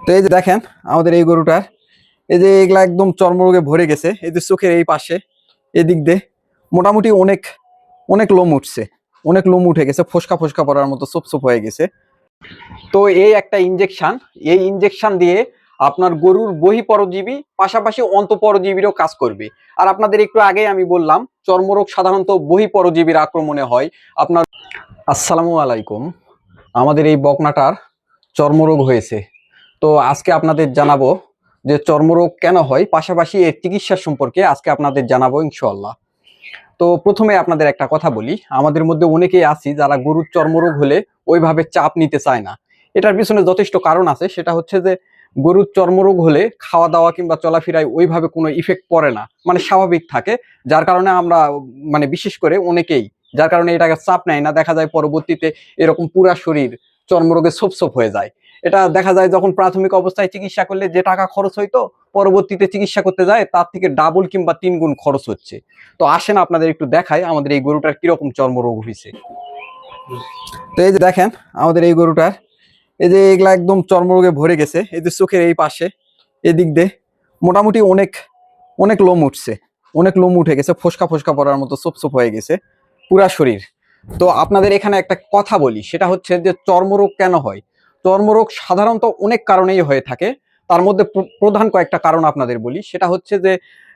তো এই যে দেখেন আমাদের এই গরুটার এই যে এগুলা একদম চর্মরোগে ভরে গেছে। এই যে চোখের এই পাশে এদিক দিয়ে মোটামুটি অনেক অনেক লোম উঠছে, অনেক লোম উঠে গেছে, ফোসকা ফোসকা পড়ার মতো সোপ সোপ হয়ে গেছে। তো এই একটা ইনজেকশন, এই ইনজেকশন দিয়ে আপনার গরুর বহিঃপরজীবী পাশাপাশি অন্তঃপরজীবীরও কাজ করবে। আর আপনাদের একটু আগে আমি বললাম চর্মরোগ সাধারণত বহিঃপরজীবীর আক্রমণে হয়। আপনার আসসালামু আলাইকুম, আমাদের এই বকনাটার চর্মরোগ হয়েছে। তো আজকে আপনাদের জানাবো যে চর্মরোগ কেন হয়, পাশাপাশি এর চিকিৎসা সম্পর্কে আজকে আপনাদের জানাবো ইনশাআল্লাহ। তো প্রথমে আপনাদের একটা কথা বলি, আমাদের মধ্যে অনেকেই আছি যারা গরুর চর্মরোগ হলে ওইভাবে চাপ নিতে চায় না। এটার পিছনে যথেষ্ট কারণ আছে। সেটা হচ্ছে যে গরুর চর্মরোগ হলে খাওয়া দাওয়া কিংবা চলাফেরায় ওইভাবে কোনো ইফেক্ট পড়ে না, মানে স্বাভাবিক থাকে। যার কারণে আমরা মানে বিশেষ করে অনেকেই যার কারণে এটাকে চাপ নেয় না, দেখা যায় পরবর্তীতে এরকম পুরা শরীর চর্মরোগে ছোপ ছোপ হয়ে যায়। এটা দেখা যায় যখন প্রাথমিক অবস্থায় চিকিৎসা করলে যে টাকা খরচ হইতো, পরবর্তীতে চিকিৎসা করতে যায় তার থেকে ডাবল কিংবা 3 গুণ খরচ হচ্ছে। তো আসেন আপনাদের একটু দেখাই আমাদের এই গরুটার কিরকম চর্মরোগ হয়েছে। তো এই যে দেখেন আমাদের এই গরুটার এই যে এগুলা একদম চর্মরোগে ভরে গেছে। এই যে চোখের এই পাশে এদিক দিয়ে মোটামুটি অনেক অনেক লোম উঠছে, অনেক লোম উঠে গেছে, ফোসকা ফোসকা পড়ার মতো সোপ সোপ হয়ে গেছে পুরা শরীর। তো আপনাদের এখানে একটা কথা বলি, সেটা হচ্ছে যে চর্মরোগ কেন হয়। চর্মরোগ সাধারণত অনেক কারণেই হয়ে থাকে। তার মধ্যে প্রধান কয়েকটা কারণ আপনাদের বলি। সেটা হচ্ছে যে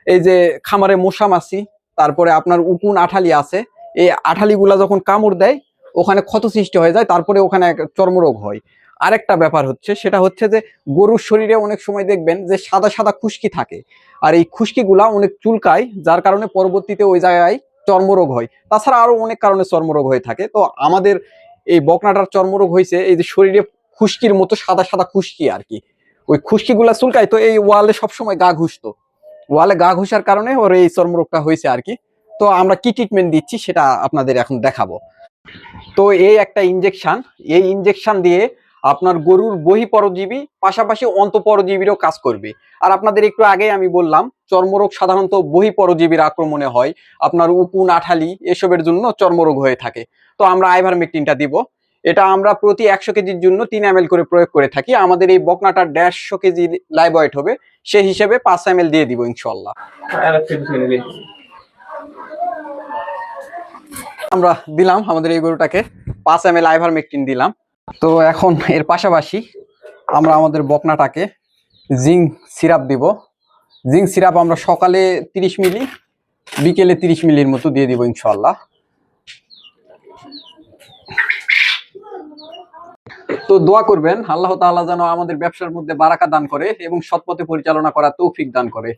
এই যে খামারে মশা মাছি, তারপরে আপনার উকুন আঠালি আছে, এই আঠালিগুলা যখন কামড় দেয় ওখানে ক্ষত সৃষ্টি হয়ে যায়, তারপরে ওখানে চর্মরোগ হয়। আরেকটা ব্যাপার হচ্ছে, সেটা হচ্ছে যে গরুর শরীরে অনেক সময় দেখবেন যে সাদা সাদা খুশকি থাকে, আর এই খুশকিগুলা অনেক চুলকায়, যার কারণে পরবর্তীতে ওই জায়গায় চর্মরোগ হয়। তাছাড়া আরো অনেক কারণে চর্মরোগ হয়ে থাকে। তো আমাদের এই বকনাটার চর্মরোগ হয়েছে এই যে শরীরে খুশকির মতো সাদা সাদা খুশকি আর কি, ওই খুশকিগুলা চুলকায়। তো এই ওয়ালে সবসময় গা ঘুষতো, ওয়ালে গা ঘুষার কারণে ওর এই চর্মরোগটা হয়েছে আর কি। তো আমরা কি ট্রিটমেন্ট দিচ্ছি সেটা আপনাদের এখন দেখাবো। তো এই একটা ইনজেকশন, এই ইনজেকশন দিয়ে আপনার গরুর বহিঃপরজীবী পাশাপাশি অন্তঃপরজীবীরও কাজ করবে। আর আপনাদের একটু আগে আমি বললাম চর্মরোগ সাধারণত বহিঃপরজীবীর আক্রমণে হয়। আপনার উকুন আঠালি এসবের জন্য চর্মরোগ হয়ে থাকে। তো আমরা আইভারমেকটিনটা দিব। এটা আমরা প্রতি 100 কেজির জন্য 3 ml করে প্রয়োগ করে থাকি। আমাদের এই বকনাটা 150 কেজি লাইভ ওয়েট হবে, সেই হিসেবে 5 ml দিয়ে দিব ইনশাআল্লাহ। আমরা দিলাম আমাদের এই গরুটাকে 5 ml আইভারমেকটিন দিলাম। তো এখন এর পাশাপাশি আমরা আমাদের বকনাটাকে জিঙ্ক সিরাপ দিব। জিঙ্ক সিরাপ আমরা সকালে 30 মিলি, বিকেলে 30 মিলির মতো দিয়ে দিব ইনশাআল্লাহ। তো দোয়া করবেন আল্লাহ তাআলা যেন আমাদের ব্যবসার মধ্যে বারাকা দান করে এবং সৎ পথে পরিচালনা করার তৌফিক দান করে।